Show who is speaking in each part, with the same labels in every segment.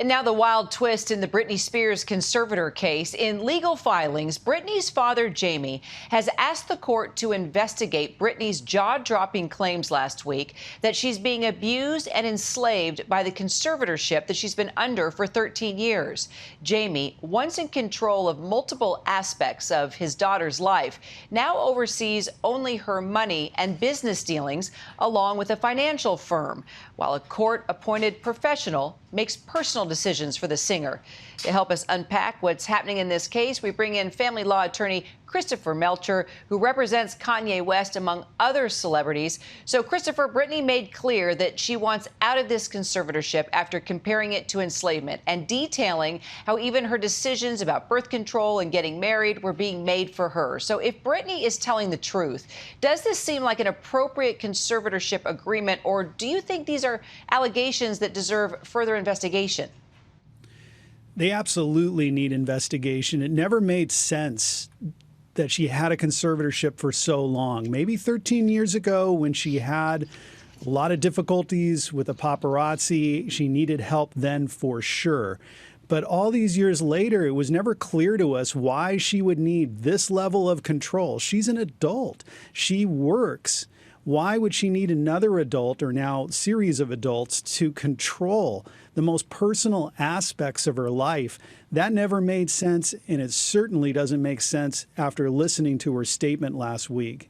Speaker 1: And now the wild twist in the Britney Spears conservator case. In legal filings, Britney's father, Jamie, has asked the court to investigate Britney's jaw-dropping claims last week that she's being abused and enslaved by the conservatorship that she's been under for 13 years. Jamie, once in control of multiple aspects of his daughter's life, now oversees only her money and business dealings, along with a financial firm, while a court-appointed professional makes personal decisions for the singer. To help us unpack what's happening in this case, we bring in family law attorney Christopher Melcher, who represents Kanye West, among other celebrities. So, Christopher, Britney made clear that she wants out of this conservatorship after comparing it to enslavement and detailing how even her decisions about birth control and getting married were being made for her. So if Britney is telling the truth, does this seem like an appropriate conservatorship agreement, or do you think these are allegations that deserve further investigation?
Speaker 2: They absolutely need investigation. It never made sense that she had a conservatorship for so long. Maybe 13 years ago, when she had a lot of difficulties with the paparazzi, she needed help then for sure. But all these years later, it was never clear to us why she would need this level of control. She's an adult. She works. Why would she need another adult, or now series of adults, to control the most personal aspects of her life? That never made sense, and it certainly doesn't make sense after listening to her statement last week.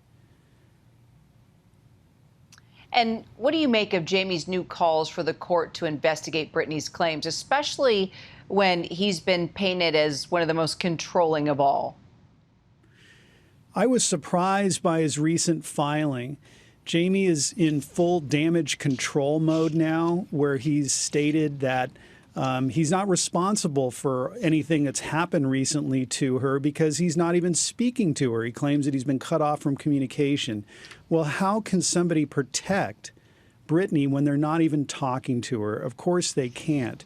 Speaker 1: And what do you make of Jamie's new calls for the court to investigate Britney's claims, especially when he's been painted as one of the most controlling of all?
Speaker 2: I was surprised by his recent filing. Jamie is in full damage control mode now, where he's stated that he's not responsible for anything that's happened recently to her because he's not even speaking to her. He claims that he's been cut off from communication. Well, how can somebody protect Britney when they're not even talking to her? Of course they can't.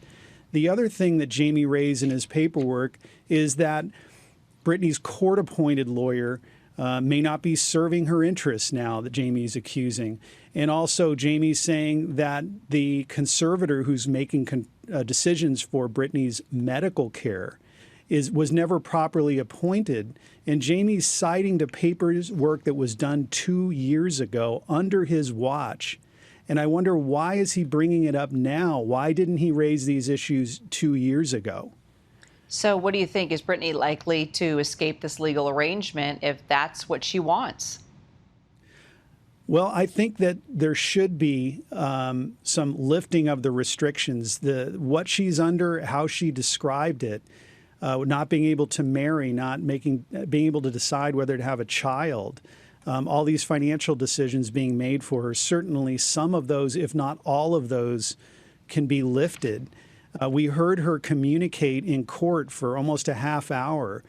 Speaker 2: The other thing that Jamie raised in his paperwork is that Britney's court-appointed lawyer may not be serving her interests now that Jamie's accusing. And also Jamie's saying that the conservator who's making decisions for Britney's medical care was never properly appointed. And Jamie's citing the paperwork that was done 2 years ago under his watch. And I wonder, why is he bringing it up now? Why didn't he raise these issues 2 years ago?
Speaker 1: So what do you think? Is Britney likely to escape this legal arrangement if that's what she wants?
Speaker 2: Well, I think that there should be some lifting of the restrictions. What she's under, how she described it, not being able to marry, being able to decide whether to have a child, all these financial decisions being made for her. Certainly some of those, if not all of those, can be lifted. We heard her communicate in court for almost a half hour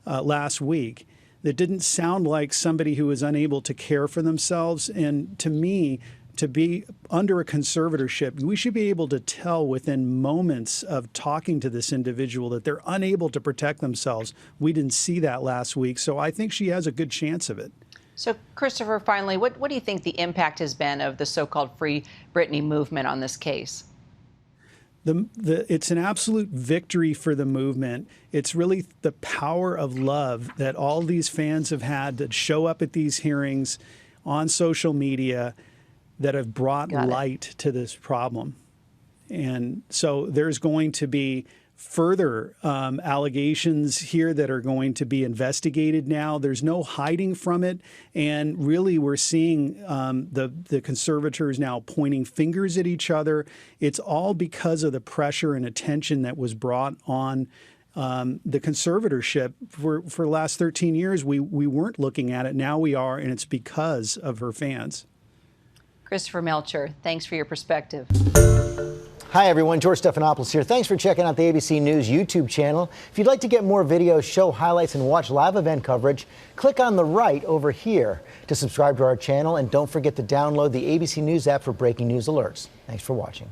Speaker 2: last week. That didn't sound like somebody who was unable to care for themselves. And to me, to be under a conservatorship, we should be able to tell within moments of talking to this individual that they're unable to protect themselves. We didn't see that last week, so I think she has a good chance of it.
Speaker 1: So, Christopher, finally, what do you think the impact has been of the so-called Free Britney movement on this case?
Speaker 2: It's an absolute victory for the movement. It's really the power of love that all these fans have had that show up at these hearings on social media that have brought light to this problem. And so there's going to be further allegations here that are going to be investigated now. There's no hiding from it. And really, we're seeing the conservators now pointing fingers at each other. It's all because of the pressure and attention that was brought on the conservatorship. For the last 13 years, we weren't looking at it. Now we are, and it's because of her fans.
Speaker 1: Christopher Melcher, thanks for your perspective.
Speaker 3: Hi, everyone. George Stephanopoulos here. Thanks for checking out the ABC News YouTube channel. If you'd like to get more videos, show highlights, and watch live event coverage, click on the right over here to subscribe to our channel. And don't forget to download the ABC News app for breaking news alerts. Thanks for watching.